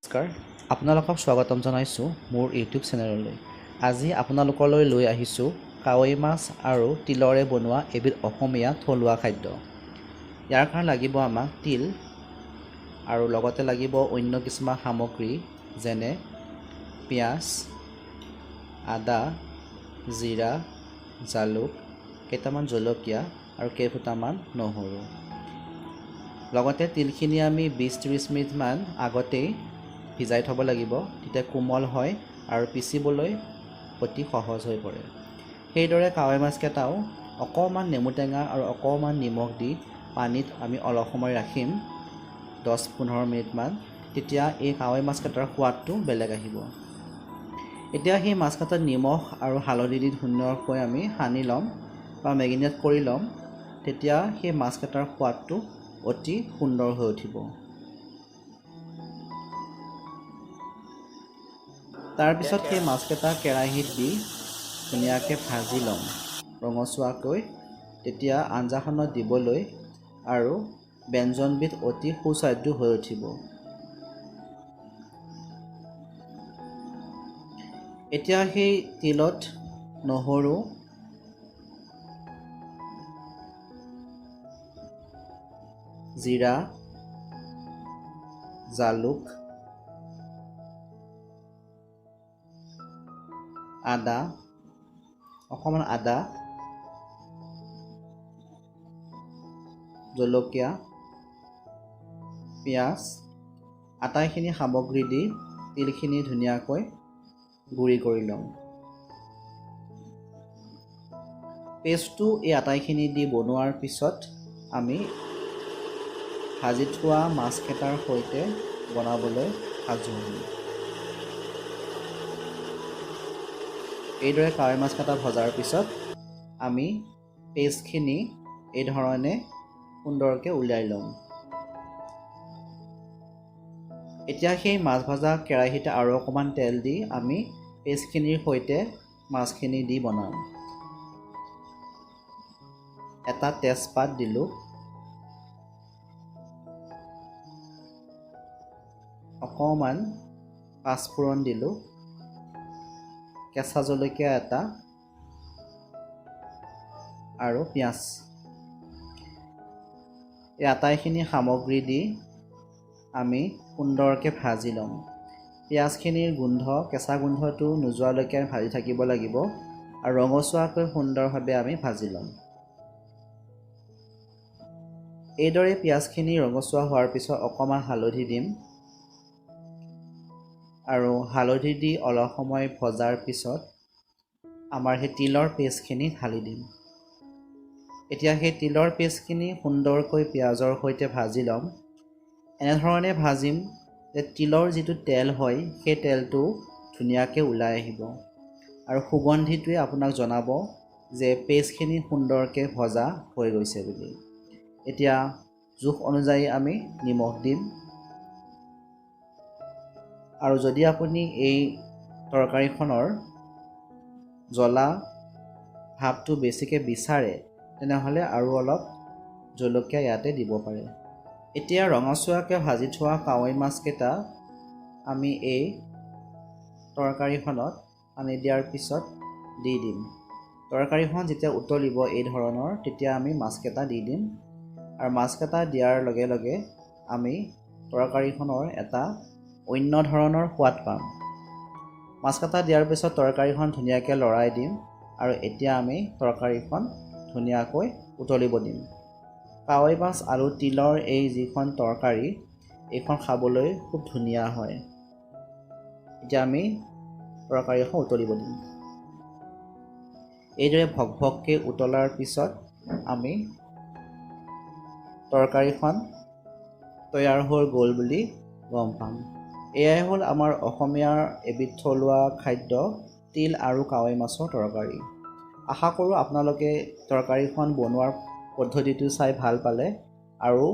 নমস্কাৰ, আপোনালোকক স্বাগতম জনাইছোঁ মোৰ ইউটিউব চেনেললৈ। আজি আপোনালোকলৈ লৈ আহিছোঁ কাৱৈ মাছ আৰু তিলৰে বনোৱা এবিধ অসমীয়া থলুৱা খাদ্য। ইয়াৰ কাৰণে লাগিব আমাক তিল আৰু লগতে লাগিব অন্য কিছুমান সামগ্ৰী যেনে পিঁয়াজ, আদা, জিৰা, জালুক, কেইটামান জলকীয়া আৰু কেইফুটামান নহৰু। লগতে তিলখিনি আমি 20-30 মিনিটমান আগতেই ভিজাই থ'ব লাগিব, তেতিয়া কোমল হয় আৰু পিচিবলৈ অতি সহজ হৈ পৰে। সেইদৰে কাৱৈ মাছকেইটাও অকণমান নেমু টেঙা আৰু অকণমান নিমখ দি পানীত আমি অলপ সময় ৰাখিম 10-15 মিনিটমান, তেতিয়া এই কাৱৈ মাছকেইটাৰ সোৱাদটো বেলেগ আহিব। এতিয়া সেই মাছকেইটাত নিমখ আৰু হালধি দি ধুনীয়াকৈ আমি সানি ল'ম বা মেৰিনেট কৰি ল'ম, তেতিয়া সেই মাছকেইটাৰ সোৱাদটো অতি সুন্দৰ হৈ উঠিব। তাৰপিছত সেই মাছকেইটা কেৰাহীত দি ধুনীয়াকৈ ভাজি ল'ম ৰঙচুৱাকৈ, তেতিয়া আঞ্জাখনত দিবলৈ আৰু ব্যঞ্জনবিধ অতি সুস্বাদু হৈ উঠিব। এতিয়া সেই তিলত নহৰু, জিৰা, জালুক, আদা, অকণমান আদা, জলকীয়া, পিঁয়াজ আটাইখিনি সামগ্ৰী দি তিলখিনি ধুনীয়াকৈ গুড়ি কৰি ল'ম। পেষ্টটো এই আটাইখিনি দি বনোৱাৰ পিছত আমি ভাজি থোৱা মাছকেইটাৰ সৈতে বনাবলৈ সাজু হ'ম। এইদৰে কাৱৈ মাছকেইটা ভজাৰ পিছত আমি পেষ্টখিনি এই ধৰণে সুন্দৰকৈ উলিয়াই ল'ম। এতিয়া সেই মাছ ভজা কেৰাহীতে আৰু অকণমান তেল দি আমি পেষ্টখিনিৰ সৈতে মাছখিনি দি বনাম। এটা তেজপাত দিলোঁ, অকণমান পাঁচফোৰণ দিলোঁ, কেঁচা জলকীয়া এটা আৰু পিঁয়াজ। এই আটাইখিনি সামগ্ৰী দি আমি সুন্দৰকৈ ভাজি ল'ম। পিঁয়াজখিনিৰ কেঁচা গোন্ধটো নোযোৱালৈকে ভাজি থাকিব লাগিব আৰু ৰঙচুৱাকৈ সুন্দৰভাৱে আমি ভাজি ল'ম। এইদৰে পিঁয়াজখিনি ৰঙচুৱা হোৱাৰ পিছত অকণমান হালধি দিম আৰু হালধি দি অলপ সময় ভজাৰ পিছত আমাৰ সেই তিলৰ পেষ্টখিনি ঢালি দিম। এতিয়া সেই তিলৰ পেষ্টখিনি সুন্দৰকৈ পিঁয়াজৰ সৈতে ভাজি ল'ম। এনেধৰণে ভাজিম যে তিলৰ যিটো তেল হয় সেই তেলটো ধুনীয়াকৈ ওলাই আহিব আৰু সুগন্ধিটোৱে আপোনাক জনাব যে পেষ্টখিনি সুন্দৰকৈ ভজা হৈ গৈছে বুলি। এতিয়া জোখ অনুযায়ী আমি নিমখ দিম আৰু যদি আপুনি এই তৰকাৰীখনৰ জ্বলা ভাৱটো বেছিকৈ বিচাৰে তেনেহ'লে আৰু অলপ জলকীয়া ইয়াতে দিব পাৰে। এতিয়া ৰঙচুৱাকৈ ভাজি থোৱা কাৱৈ মাছকেইটা আমি এই তৰকাৰীখনত পানী দিয়াৰ পিছত দি দিম। তৰকাৰীখন যেতিয়া উতলিব এই ধৰণৰ, তেতিয়া আমি মাছকেইটা দি দিম আৰু মাছকেইটা দিয়াৰ লগে লগে আমি তৰকাৰীখনৰ এটা অন্য ধৰণৰ সোৱাদ পাম। মাছকেইটা দিয়াৰ পিছত তৰকাৰীখন ধুনীয়াকৈ লৰাই দিম আৰু এতিয়া আমি তৰকাৰীখন ধুনীয়াকৈ উতলিব দিম। কাৱৈ মাছ আৰু তিলৰ এই যিখন তৰকাৰী, এইখন খাবলৈ খুব ধুনীয়া হয়। এতিয়া আমি তৰকাৰীখন উতলিব দিম। এইদৰে ভকভককৈ উতলাৰ পিছত আমি তৰকাৰীখন তৈয়াৰ হৈ গ'ল বুলি গম পাম। এয়াই হ'ল আমাৰ অসমীয়াৰ এবিধ থলুৱা খাদ্য তিল আৰু কাৱৈ মাছৰ তৰকাৰী। আশা কৰোঁ আপোনালোকে তৰকাৰীখন বনোৱাৰ পদ্ধতিটো চাই ভাল পালে আৰু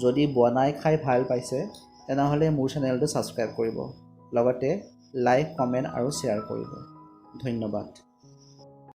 যদি বনাই খাই ভাল পাইছে তেনেহ'লে মোৰ চেনেলটো ছাবস্ক্ৰাইব কৰিব, লগতে লাইক, কমেণ্ট আৰু শ্বেয়াৰ কৰিব। ধন্যবাদ।